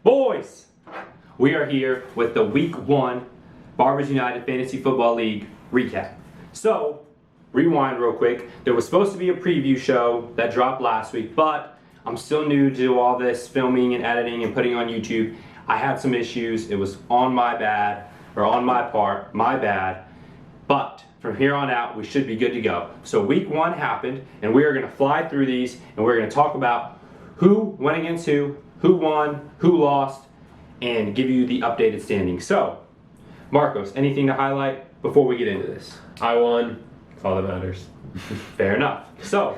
Boys, we are here with the Week 1 Barbers United Fantasy Football League recap. So, rewind real quick. There was supposed to be a preview show that dropped last week, but I'm still new to all this filming and editing and putting on YouTube. I had some issues. It was on my bad, or on my part, my bad. But from here on out, we should be good to go. So Week 1 happened, and we are going to fly through these, and we're going to talk about who went against who won, who lost, and give you the updated standings. So, Marcos, anything to highlight before we get into this? I won. That's all that matters. Fair enough. So,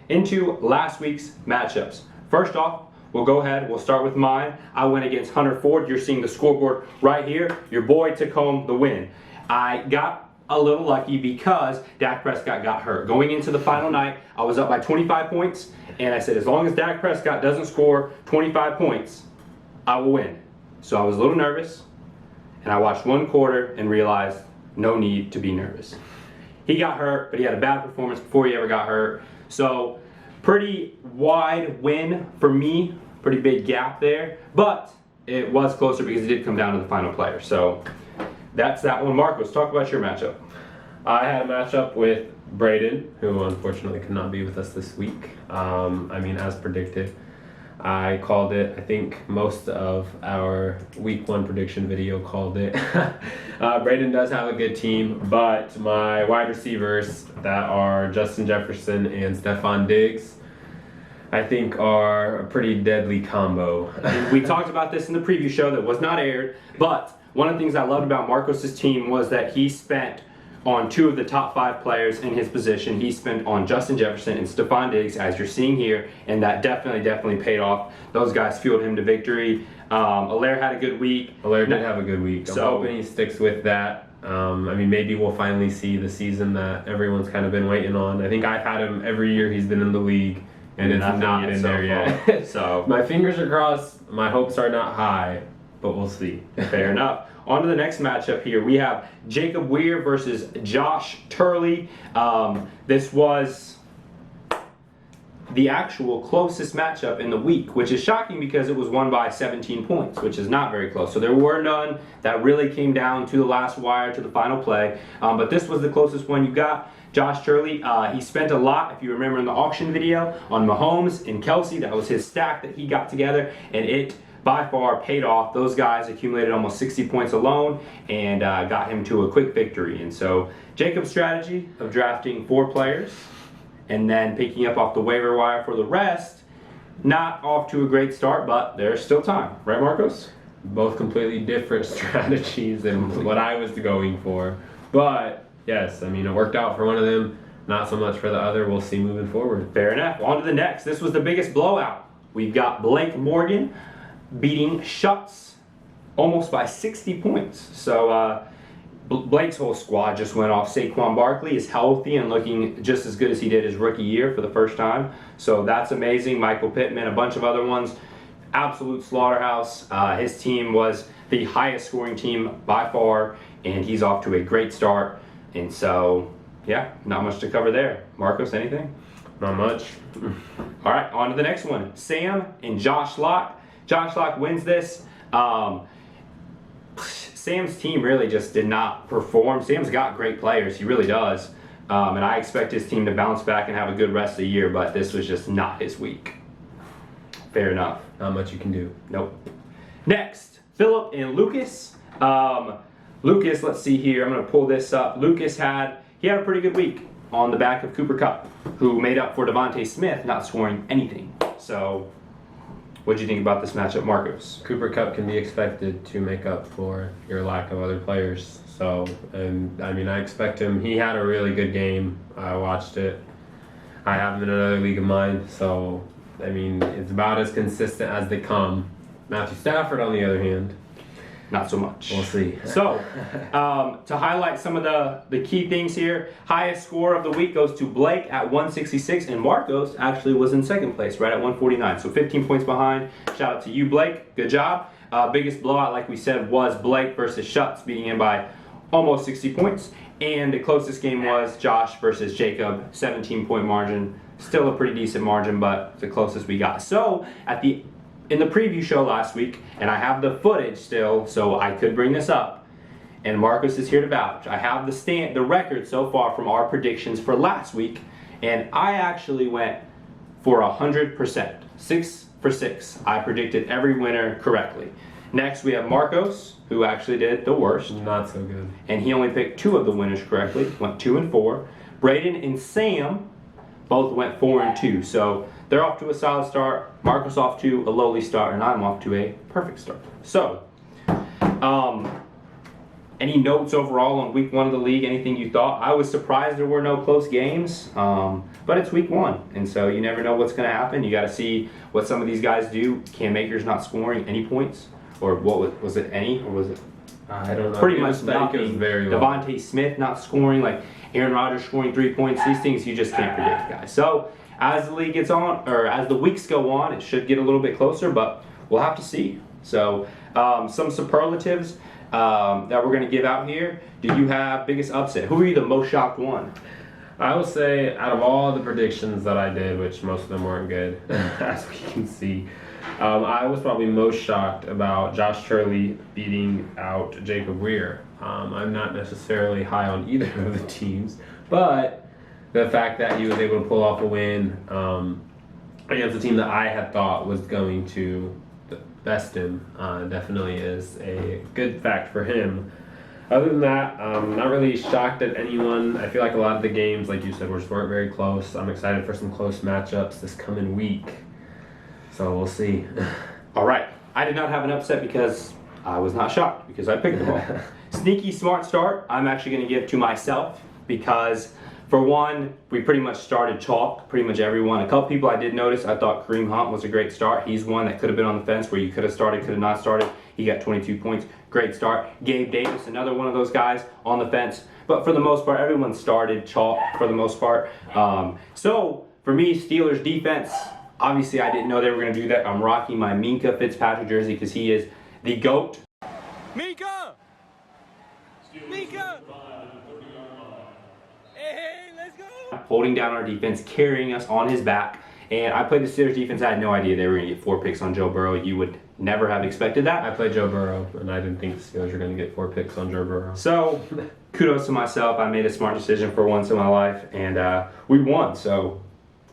into last week's matchups. First off, we'll go ahead. We'll start with mine. I went against Hunter Ford. You're seeing the scoreboard right here. Your boy took home the win. I got a little lucky because Dak Prescott got hurt. Going into the final night, I was up by 25 points, and I said, as long as Dak Prescott doesn't score 25 points, I will win. So I was a little nervous, and I watched one quarter and realized no need to be nervous. He got hurt, but he had a bad performance before he ever got hurt. So pretty wide win for me, pretty big gap there, but it was closer because it did come down to the final player. So that's that one. Marcos, talk about your matchup. I had a matchup with Braden, who unfortunately could not be with us this week. As predicted, I called it. I think most of our Week 1 prediction video called it. Braden does have a good team, but my wide receivers that are Justin Jefferson and Stephon Diggs, I think are a pretty deadly combo. We talked about this in the preview show that was not aired, but one of the things I loved about Marcos' team was that he spent on 2 of the top 5 players in his position. He spent on Justin Jefferson and Stephon Diggs, as you're seeing here, and that definitely paid off. Those guys fueled him to victory. Allaire had a good week. Allaire did have a good week. I'm hoping he sticks with that. Maybe we'll finally see the season that everyone's kind of been waiting on. I think I've had him every year he's been in the league, and it's not been there yet. So my fingers are crossed. My hopes are not high, but we'll see. Fair enough. On to the next matchup here. We have Jacob Weir versus Josh Turley. This was the actual closest matchup in the week, which is shocking because it was won by 17 points, which is not very close. So there were none that really came down to the last wire, to the final play. But this was the closest one you got. Josh Turley, he spent a lot, if you remember in the auction video, on Mahomes and Kelsey. That was his stack that he got together, and it by far paid off. Those guys accumulated almost 60 points alone and got him to a quick victory. And so Jacob's strategy of drafting 4 players and then picking up off the waiver wire for the rest, not off to a great start, but there's still time. Right, Marcos? Both completely different strategies than what I was going for. But yes, it worked out for one of them, not so much for the other. We'll see moving forward. Fair enough. On to the next. This was the biggest blowout. We've got Blake Morgan beating Schutz almost by 60 points. So Blake's whole squad just went off. Saquon Barkley is healthy and looking just as good as he did his rookie year for the first time. So that's amazing. Michael Pittman, a bunch of other ones. Absolute slaughterhouse. His team was the highest scoring team by far, and he's off to a great start. And so, yeah, not much to cover there. Marcos, anything? Not much. All right, on to the next one. Sam and Josh Locke. Josh Locke wins this. Sam's team really just did not perform. Sam's got great players. He really does. And I expect his team to bounce back and have a good rest of the year, but this was just not his week. Fair enough. Not much you can do. Nope. Next, Philip and Lucas. Lucas, let's see here. I'm going to pull this up. Lucas had a pretty good week on the back of Cooper Kupp, who made up for Devontae Smith not scoring anything. So, what do you think about this matchup, Marcos? Cooper Kupp can be expected to make up for your lack of other players. So, I expect him. He had a really good game. I watched it. I have him in another league of mine. So, it's about as consistent as they come. Matthew Stafford, on the other hand, not so much. We'll see. So, to highlight some of the key things here, highest score of the week goes to Blake at 166, and Marcos actually was in second place, right at 149. So 15 points behind. Shout out to you, Blake. Good job. Biggest blowout, like we said, was Blake versus Schutz, beating him by almost 60 points. And the closest game was Josh versus Jacob, 17-point margin. Still a pretty decent margin, but the closest we got. So, at the in the preview show last week, and I have the footage still, so I could bring this up. And Marcos is here to vouch. I have the record so far from our predictions for last week, and I actually went for 100%. 6 for 6. I predicted every winner correctly. Next, we have Marcos, who actually did the worst. Not so good. And he only picked 2 of the winners correctly, went 2 and 4. Braden and Sam both went 4 and 2. So they're off to a solid start. Marcos off to a lowly start, and I'm off to a perfect start. So, any notes overall on week 1 of the league? Anything you thought? I was surprised there were no close games, but it's week 1, and so you never know what's going to happen. You got to see what some of these guys do. Cam Akers not scoring any points, or what was it? Any, or was it? I don't know. Pretty much nothing. It was very low. Devontae Smith not scoring, like Aaron Rodgers scoring 3 points. These things you just can't predict, guys. So as the league gets on, or as the weeks go on, it should get a little bit closer, but we'll have to see. So some superlatives that we're going to give out here. Do you have biggest upset? Who are you the most shocked one? I will say, out of all the predictions that I did, which most of them weren't good, as we can see, I was probably most shocked about Josh Turley beating out Jacob Weir. I'm not necessarily high on either of the teams, but the fact that he was able to pull off a win against a team that I had thought was going to best him definitely is a good fact for him. Other than that, not really shocked at anyone. I feel like a lot of the games, like you said, weren't very close. I'm excited for some close matchups this coming week. So we'll see. All right. I did not have an upset because I was not shocked because I picked them all. Sneaky smart start, I'm actually going to give to myself because, for one, we pretty much started chalk, pretty much everyone. A couple people I did notice, I thought Kareem Hunt was a great start. He's one that could have been on the fence where you could have started, could have not started. He got 22 points. Great start. Gabe Davis, another one of those guys on the fence. But for the most part, everyone started chalk for the most part. So, for me, Steelers defense, obviously I didn't know they were going to do that. I'm rocking my Minka Fitzpatrick jersey because he is the GOAT. Minka! Minka! Hey, let's go! Holding down our defense, carrying us on his back. And I played the Steelers defense. I had no idea they were going to get 4 picks on Joe Burrow. You would never have expected that. I played Joe Burrow, and I didn't think the Steelers were going to get 4 picks on Joe Burrow. So, kudos to myself. I made a smart decision for once in my life, and we won, so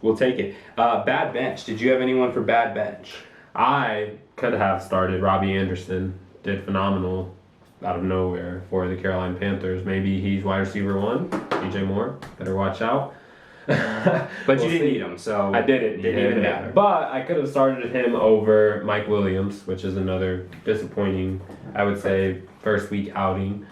we'll take it. Bad bench. Did you have anyone for bad bench? I could have started Robbie Anderson. Did phenomenal out of nowhere for the Carolina Panthers. Maybe he's wide receiver 1. DJ Moore. Better watch out. But you didn't need him, so I didn't even matter. But I could have started him over Mike Williams, which is another disappointing, I would say, first week outing.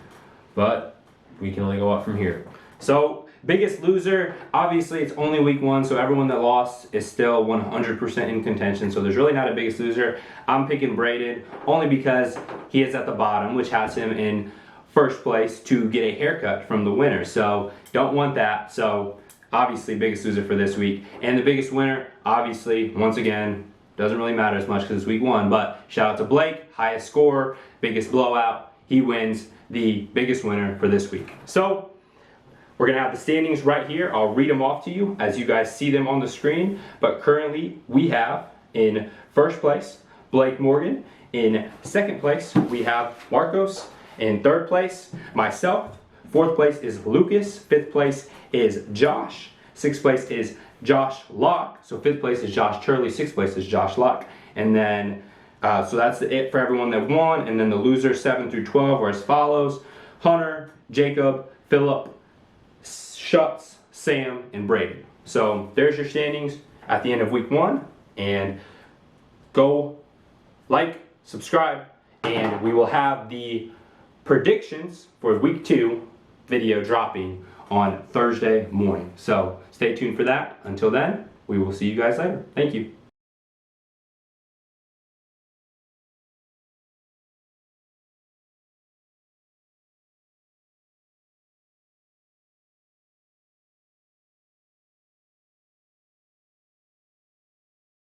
But we can only go up from here. So, biggest loser, obviously it's only week 1, so everyone that lost is still 100% in contention. So there's really not a biggest loser. I'm picking Braden only because he is at the bottom, which has him in first place to get a haircut from the winner. So don't want that. So obviously biggest loser for this week. And the biggest winner, obviously, once again, doesn't really matter as much because it's week 1, but shout out to Blake, highest scorer, biggest blowout. He wins the biggest winner for this week. So we're going to have the standings right here. I'll read them off to you as you guys see them on the screen. But currently we have in first place Blake Morgan. In second place we have Marcos. In third place myself. Fourth place is Lucas. Fifth place is Josh. Sixth place is Josh Locke. So fifth place is Josh Turley. Sixth place is Josh Locke. And then, so that's it for everyone that won. And then the losers 7 through 12 are as follows. Hunter, Jacob, Philip, Schutz, Sam, and Braden. So there's your standings at the end of week 1. And go like, subscribe, and we will have the predictions for week 2 video dropping on Thursday morning. So stay tuned for that. Until then, we will see you guys later. Thank you.